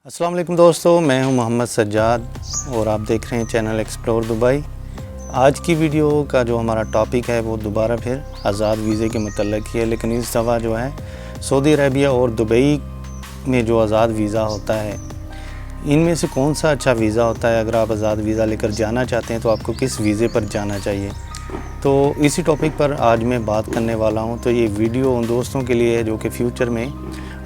अस्सलाम वालेकुम दोस्तों, मैं हूं मोहम्मद सज्जाद और आप देख रहे हैं चैनल एक्सप्लोर दुबई। आज की वीडियो का जो हमारा टॉपिक है वो दोबारा फिर आज़ाद वीज़े के मतलब ही है, लेकिन इस दफ़ा जो है सऊदी अरबिया और दुबई में जो आज़ाद वीज़ा होता है इनमें से कौन सा अच्छा वीज़ा होता है। अगर आप आज़ाद वीज़ा लेकर जाना चाहते हैं तो आपको किस वीज़े पर जाना चाहिए, तो इसी टॉपिक पर आज मैं बात करने वाला हूं। तो ये वीडियो उन दोस्तों के लिए है जो कि फ़्यूचर में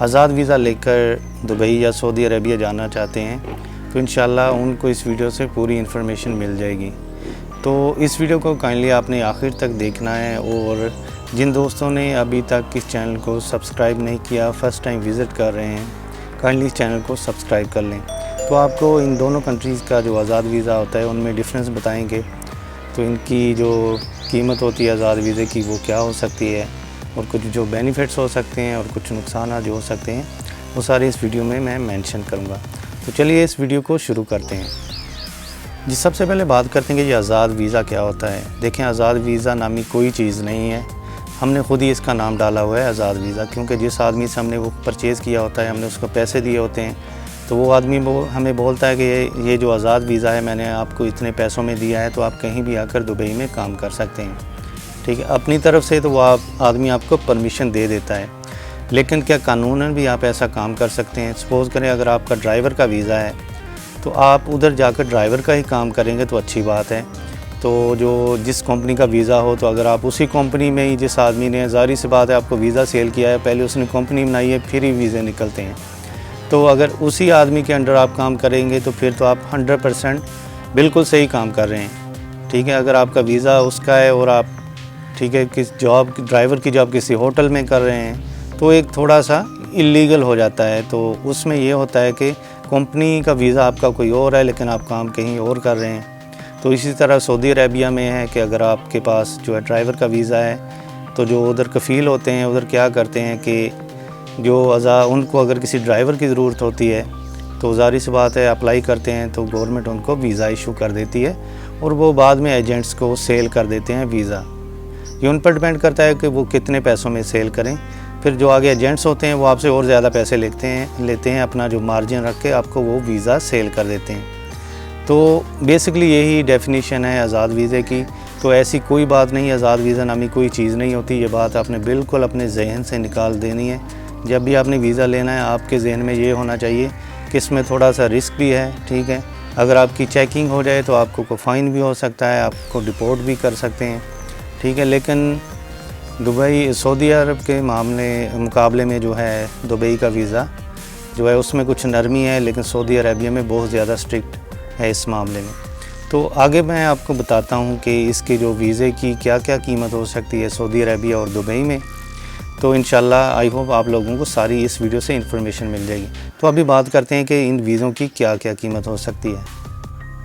आज़ाद वीज़ा लेकर दुबई या सऊदी अरबिया जाना चाहते हैं, तो इंशाल्लाह उनको इस वीडियो से पूरी इन्फॉर्मेशन मिल जाएगी। तो इस वीडियो को काइंडली आपने आखिर तक देखना है, और जिन दोस्तों ने अभी तक इस चैनल को सब्सक्राइब नहीं किया, फ़र्स्ट टाइम विज़िट कर रहे हैं, काइंडली इस चैनल को सब्सक्राइब कर लें। तो आपको इन दोनों कंट्रीज़ का जो आज़ाद वीज़ा होता है उनमें डिफरेंस बताएंगे। तो इनकी जो कीमत होती है आज़ाद वीज़े की वो क्या हो सकती है, और कुछ जो बेनिफिट्स हो सकते हैं और कुछ नुकसान जो हो सकते हैं वो सारे इस वीडियो में मैं मेंशन करूंगा। तो चलिए इस वीडियो को शुरू करते हैं। जी, सबसे पहले बात करते हैं कि ये आज़ाद वीज़ा क्या होता है। देखें, आज़ाद वीज़ा नामी कोई चीज़ नहीं है, हमने ख़ुद ही इसका नाम डाला हुआ है आज़ाद वीज़ा, क्योंकि जिस आदमी से हमने वो परचेज़ किया होता है, हमने उसको पैसे दिए होते हैं, तो वो आदमी वो हमें बोलता है कि ये जो आज़ाद वीज़ा है मैंने आपको इतने पैसों में दिया है, तो आप कहीं भी आकर दुबई में काम कर सकते हैं। ठीक है, अपनी तरफ से तो वो आदमी आपको परमिशन दे देता है, लेकिन क्या कानूनन भी आप ऐसा काम कर सकते हैं। सपोज़ करें अगर आपका ड्राइवर का वीज़ा है तो आप उधर जाकर ड्राइवर का ही काम करेंगे तो अच्छी बात है। तो जो जिस कंपनी का वीज़ा हो, तो अगर आप उसी कंपनी में ही, जिस आदमी ने ज़ाहिर सी बात है आपको वीज़ा सेल किया है, पहले उसने कंपनी बनाई है फिर ही वीज़े निकलते हैं, तो अगर उसी आदमी के अंडर आप काम करेंगे तो फिर तो आप 100% बिल्कुल सही काम कर रहे हैं। ठीक है, अगर आपका वीज़ा उसका है और आप ठीक है किस जॉब ड्राइवर की जॉब किसी होटल में कर रहे हैं तो एक थोड़ा सा इलीगल हो जाता है। तो उसमें ये होता है कि कंपनी का वीज़ा आपका कोई और है लेकिन आप काम कहीं और कर रहे हैं। तो इसी तरह सऊदी अरबिया में है कि अगर आपके पास जो है ड्राइवर का वीज़ा है, तो जो उधर कफ़ील होते हैं उधर क्या करते हैं कि जो उनको अगर किसी ड्राइवर की ज़रूरत होती है तो ज़ाहिर सी बात है अप्लाई करते हैं, तो गवर्नमेंट उनको वीज़ा इशू कर देती है और वो बाद में एजेंट्स को सेल कर देते हैं वीज़ा। ये उन पर डिपेंड करता है कि वो कितने पैसों में सेल करें। फिर जो आगे एजेंट्स होते हैं वो आपसे और ज़्यादा पैसे लेते हैं, अपना जो मार्जिन रख के आपको वो वीज़ा सेल कर देते हैं। तो बेसिकली यही डेफिनेशन है आज़ाद वीज़े की। तो ऐसी कोई बात नहीं, आज़ाद वीज़ा नामी कोई चीज़ नहीं होती। ये बात आपने बिल्कुल अपने जहन से निकाल देनी है। जब भी आपने वीज़ा लेना है आपके जहन में ये होना चाहिए कि इसमें थोड़ा सा रिस्क भी है। ठीक है, अगर आपकी चेकिंग हो जाए तो आपको कोई फ़ाइन भी हो सकता है, आपको डिपोर्ट भी कर सकते हैं। ठीक है, लेकिन दुबई सऊदी अरब के मुकाबले में जो है दुबई का वीज़ा जो है उसमें कुछ नरमी है, लेकिन सऊदी अरबिया में बहुत ज़्यादा स्ट्रिक्ट है इस मामले में। तो आगे मैं आपको बताता हूँ कि इसके जो वीज़े की क्या क्या कीमत हो सकती है सऊदी अरबिया और दुबई में। तो इंशाल्लाह आई होप आप लोगों को सारी इस वीडियो से इन्फॉर्मेशन मिल जाएगी। तो अभी बात करते हैं कि इन वीज़ों की क्या क्या कीमत हो सकती है।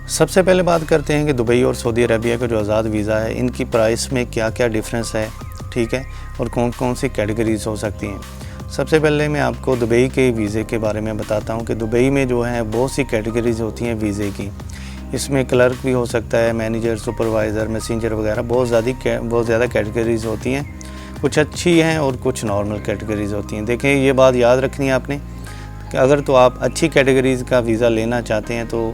सबसे पहले बात करते हैं कि दुबई और सऊदी अरबिया का जो आज़ाद वीज़ा है इनकी प्राइस में क्या क्या डिफरेंस है। ठीक है, और कौन कौन सी कैटेगरीज हो सकती हैं। सबसे पहले मैं आपको दुबई के वीज़े के बारे में बताता हूं कि दुबई में जो है बहुत सी कैटेगरीज होती हैं वीज़े की। इसमें क्लर्क भी हो सकता है, मैनेजर, सुपरवाइज़र, मैसेंजर वगैरह बहुत ज़्यादा कैटेगरीज होती हैं। कुछ अच्छी हैं और कुछ नॉर्मल कैटेगरीज होती हैं। देखें, ये बात याद रखनी है आपने कि अगर तो आप अच्छी कैटेगरीज़ का वीज़ा लेना चाहते हैं तो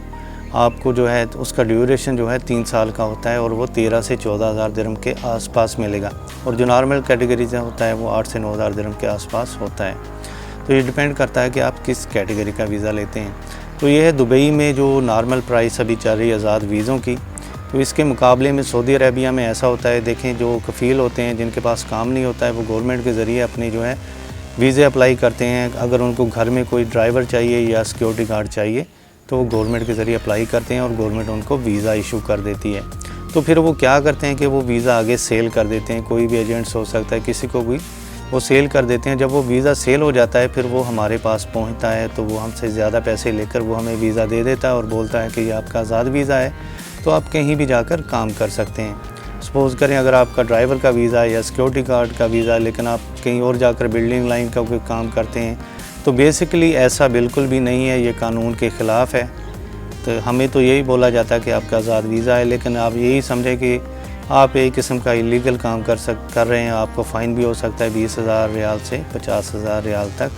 आपको जो है उसका ड्यूरेशन जो है 3 साल का होता है और वो 13 से 14,000 दिरहम के आसपास मिलेगा, और जो नॉर्मल कैटेगरी से होता है वो 8 से 9,000 दिरहम के आसपास होता है। तो ये डिपेंड करता है कि आप किस कैटेगरी का वीज़ा लेते हैं। तो ये है दुबई में जो नॉर्मल प्राइस अभी चल रही है आज़ाद वीज़ों की। तो इसके मुकाबले में सऊदी अरबिया में ऐसा होता है, देखें जो कफ़ील होते हैं जिनके पास काम नहीं होता है वो गवर्नमेंट के ज़रिए अपनी जो है वीज़े अप्लाई करते हैं। अगर उनको घर में कोई ड्राइवर चाहिए या सिक्योरिटी गार्ड चाहिए तो वो गवर्नमेंट के ज़रिए अप्लाई करते हैं और गवर्नमेंट उनको वीज़ा इशू कर देती है। तो फिर वो क्या करते हैं कि वो वीज़ा आगे सेल कर देते हैं। कोई भी एजेंट्स हो सकता है, किसी को भी वो सेल कर देते हैं। जब वो वीज़ा सेल हो जाता है फिर वो हमारे पास पहुंचता है, तो वो हमसे ज़्यादा पैसे लेकर वो हमें वीज़ा दे देता है और बोलता है कि ये आपका आज़ाद वीज़ा है, तो आप कहीं भी जाकर काम कर सकते हैं। सपोज़ करें अगर आपका ड्राइवर का वीज़ा है या सिक्योरिटी गार्ड का वीज़ा है, लेकिन आप कहीं और जाकर बिल्डिंग लाइन का कोई काम करते हैं, तो बेसिकली ऐसा बिल्कुल भी नहीं है, ये कानून के ख़िलाफ़ है। तो हमें तो यही बोला जाता है कि आपका आज़ाद वीज़ा है, लेकिन आप यही समझें कि आप एक किस्म का इलीगल काम कर रहे हैं। आपको फ़ाइन भी हो सकता है 20,000 रियाल से 50,000 रियाल तक,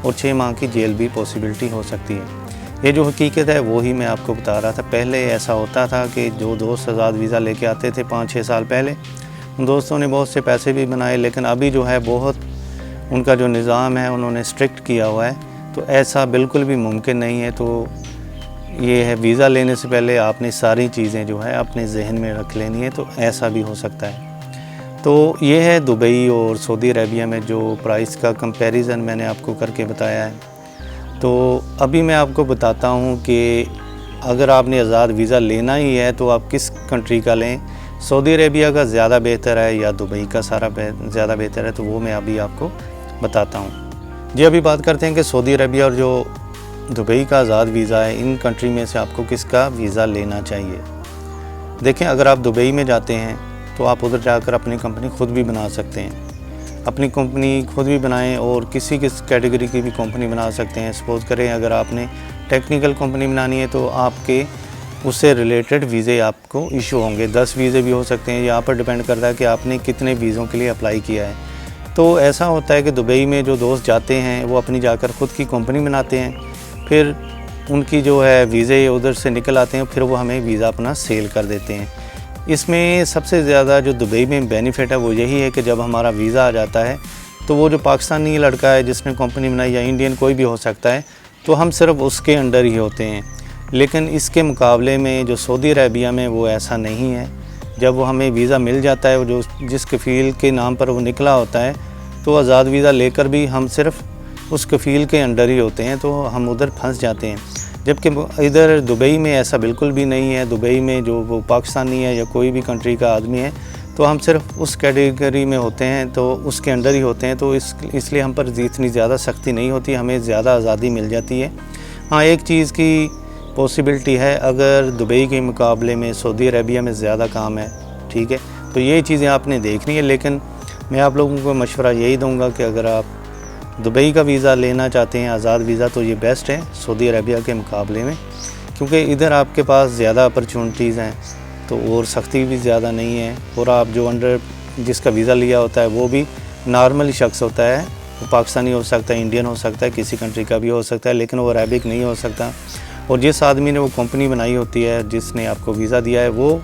और 6 माह की जेल भी पॉसिबिलिटी हो सकती है। ये जो हकीकत है वो ही मैं आपको बता रहा था। पहले ऐसा होता था कि जो दोस्त आज़ाद वीज़ा लेके आते थे 5-6 साल पहले, उन दोस्तों ने बहुत से पैसे भी बनाए, लेकिन अभी जो है बहुत उनका जो निज़ाम है उन्होंने स्ट्रिक्ट किया हुआ है, तो ऐसा बिल्कुल भी मुमकिन नहीं है। तो ये है, वीज़ा लेने से पहले आपने सारी चीज़ें जो है अपने जहन में रख लेनी है, तो ऐसा भी हो सकता है। तो ये है दुबई और सऊदी अरेबिया में जो प्राइस का कंपैरिज़न मैंने आपको करके बताया है। तो अभी मैं आपको बताता हूँ कि अगर आपने आज़ाद वीज़ा लेना ही है तो आप किस कंट्री का लें, सऊदी अरेबिया का ज़्यादा बेहतर है या दुबई का ज़्यादा बेहतर है, तो वो मैं अभी आपको बताता हूँ। जी, अभी बात करते हैं कि सऊदी अरेबिया और जो दुबई का आज़ाद वीज़ा है, इन कंट्री में से आपको किसका वीज़ा लेना चाहिए। देखें, अगर आप दुबई में जाते हैं तो आप उधर जाकर अपनी कंपनी ख़ुद भी बना सकते हैं। अपनी कंपनी खुद भी बनाएं और किसी किस कैटेगरी की भी कंपनी बना सकते हैं। सपोज़ करें अगर आपने टेक्निकल कंपनी बनानी है तो आपके उससे रिलेटेड वीज़े आपको इशू होंगे। 10 वीज़े भी हो सकते हैं, यहाँ पर डिपेंड करता है कि आपने कितने वीज़ों के लिए अप्लाई किया है। तो ऐसा होता है कि दुबई में जो दोस्त जाते हैं वो अपनी जाकर ख़ुद की कंपनी बनाते हैं, फिर उनकी जो है वीज़े उधर से निकल आते हैं, फिर वो हमें वीज़ा अपना सेल कर देते हैं। इसमें सबसे ज़्यादा जो दुबई में बेनिफिट है वो यही है कि जब हमारा वीज़ा आ जाता है तो वो जो पाकिस्तानी लड़का है जिसने कंपनी बनाई या इंडियन कोई भी हो सकता है, तो हम सिर्फ उसके अंडर ही होते हैं। लेकिन इसके मुकाबले में जो सऊदी अरेबिया में वो ऐसा नहीं है। जब वो हमें वीज़ा मिल जाता है, वो जो जिस कफ़ील के नाम पर वो निकला होता है, तो आज़ाद वीज़ा लेकर भी हम सिर्फ उस कफ़ील के अंडर ही होते हैं, तो हम उधर फंस जाते हैं। जबकि इधर दुबई में ऐसा बिल्कुल भी नहीं है। दुबई में जो वो पाकिस्तानी है या कोई भी कंट्री का आदमी है, तो हम सिर्फ उस कैटेगरी में होते हैं, तो उसके अंडर ही होते हैं। तो इसलिए हम पर इतनी ज़्यादा सख्ती नहीं होती, हमें ज़्यादा आज़ादी मिल जाती है। हाँ, एक चीज़ की पॉसिबिलिटी है, अगर दुबई के मुकाबले में सऊदी अरेबिया में ज़्यादा काम है, ठीक है, तो ये चीज़ें आपने देखनी है। लेकिन मैं आप लोगों को मशवरा यही दूँगा कि अगर आप दुबई का वीज़ा लेना चाहते हैं, आज़ाद वीज़ा, तो ये बेस्ट है सऊदी अरेबिया के मुकाबले में, क्योंकि इधर आपके पास ज़्यादा अपॉर्चुनिटीज़ हैं, तो और सख्ती भी ज़्यादा नहीं है। और आप जो अंडर जिसका वीज़ा लिया होता है वो भी नॉर्मल शख्स होता है, वो पाकिस्तानी हो सकता है, इंडियन हो सकता है, किसी कंट्री का भी हो सकता है, लेकिन वो अरेबिक नहीं हो सकता। और जिस आदमी ने वो कंपनी बनाई होती है, जिसने आपको वीज़ा दिया है, वो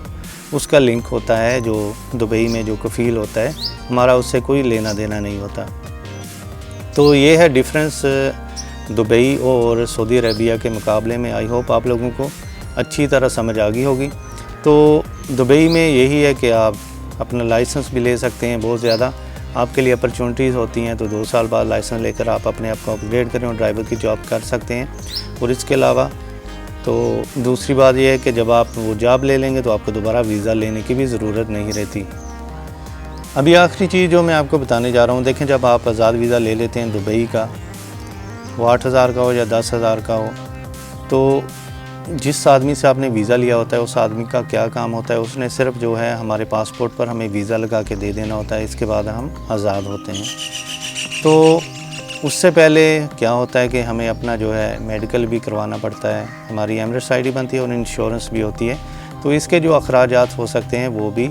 उसका लिंक होता है जो दुबई में जो कफ़ील होता है, हमारा उससे कोई लेना देना नहीं होता। तो ये है डिफरेंस दुबई और सऊदी अरेबिया के मुकाबले में। आई होप आप लोगों को अच्छी तरह समझ आ गई होगी। तो दुबई में यही है कि आप अपना लाइसेंस भी ले सकते हैं, बहुत ज़्यादा आपके लिए अपॉर्चुनिटीज़ होती हैं। तो 2 साल बाद लाइसेंस लेकर आप अपने आप को अपग्रेड करें और ड्राइवर की जॉब कर सकते हैं। और इसके अलावा तो दूसरी बात यह है कि जब आप वो जॉब ले लेंगे तो आपको दोबारा वीज़ा लेने की भी ज़रूरत नहीं रहती। अभी आखिरी चीज़ जो मैं आपको बताने जा रहा हूँ, देखें, जब आप आज़ाद वीज़ा ले लेते हैं दुबई का, वो 8,000 का हो या 10,000 का हो, तो जिस आदमी से आपने वीज़ा लिया होता है उस आदमी का क्या काम होता है, उसने सिर्फ जो है हमारे पासपोर्ट पर हमें वीज़ा लगा के दे देना होता है। इसके बाद हम आज़ाद होते हैं। तो उससे पहले क्या होता है कि हमें अपना जो है मेडिकल भी करवाना पड़ता है, हमारी एमरेट्स आईडी बनती है और इंश्योरेंस भी होती है। तो इसके जो अखराजात हो सकते हैं वो भी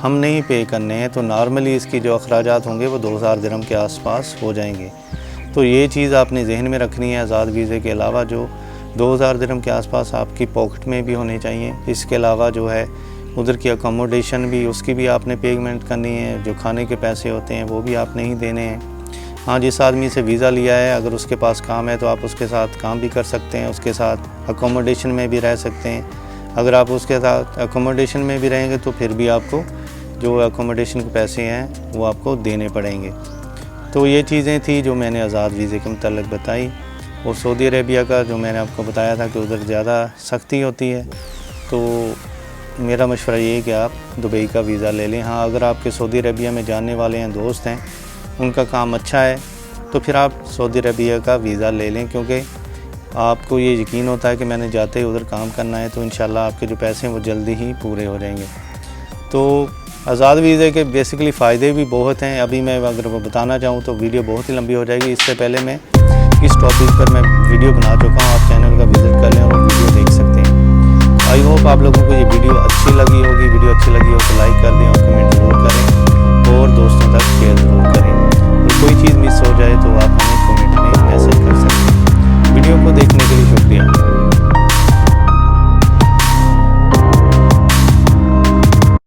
हमने ही पे करने हैं। तो नॉर्मली इसकी जो अखराजात होंगे वो 2,000 दिरहम के आसपास हो जाएंगे। तो ये चीज़ आपने जहन में रखनी है। आज़ाद वीज़े के अलावा जो 2,000 दिरहम के आसपास आपकी पॉकेट में भी होने चाहिए। इसके अलावा जो है उधर की अकोमोडेशन भी, उसकी भी आपने पेमेंट करनी है। जो खाने के पैसे होते हैं वो भी आपने ही देने हैं। हाँ, जिस आदमी से वीज़ा लिया है, अगर उसके पास काम है तो आप उसके साथ काम भी कर सकते हैं, उसके साथ अकोमोडेशन में भी रह सकते हैं। अगर आप उसके साथ अकोमोडेशन में भी रहेंगे तो फिर भी आपको जो अकोमोडेशन के पैसे हैं वो आपको देने पड़ेंगे। तो ये चीज़ें थी जो मैंने आज़ाद वीज़े के मुताल्लिक़ बताई। और सऊदी अरेबिया का जो मैंने आपको बताया था कि उधर ज़्यादा सख्ती होती है, तो मेरा मशवरा ये है कि आप दुबई का वीज़ा ले लें। हाँ, अगर आपके सऊदी अरेबिया में जानने वाले हैं, दोस्त हैं, उनका काम अच्छा है, तो फिर आप सऊदी अरेबिया का वीज़ा ले लें, क्योंकि आपको ये यकीन होता है कि मैंने जाते ही उधर काम करना है, तो इंशाल्लाह आपके जो पैसे हैं वो जल्दी ही पूरे हो जाएंगे। तो आज़ाद वीज़े के बेसिकली फ़ायदे भी बहुत हैं। अभी मैं अगर वो बताना चाहूँ तो वीडियो बहुत ही लंबी हो जाएगी। इससे पहले मैं इस टॉपिक पर मैं वीडियो बना चुका हूँ, आप चैनल का विज़िट कर लें और वो वीडियो देख सकते हैं। आई होप आप लोगों को ये वीडियो अच्छी लगी होगी। वीडियो अच्छी लगी हो तो लाइक कर दें और कमेंट ज़रूर करें और दोस्तों तक शेयर ज़रूर करें। और कोई चीज़ मिस हो जाए तो आप हमें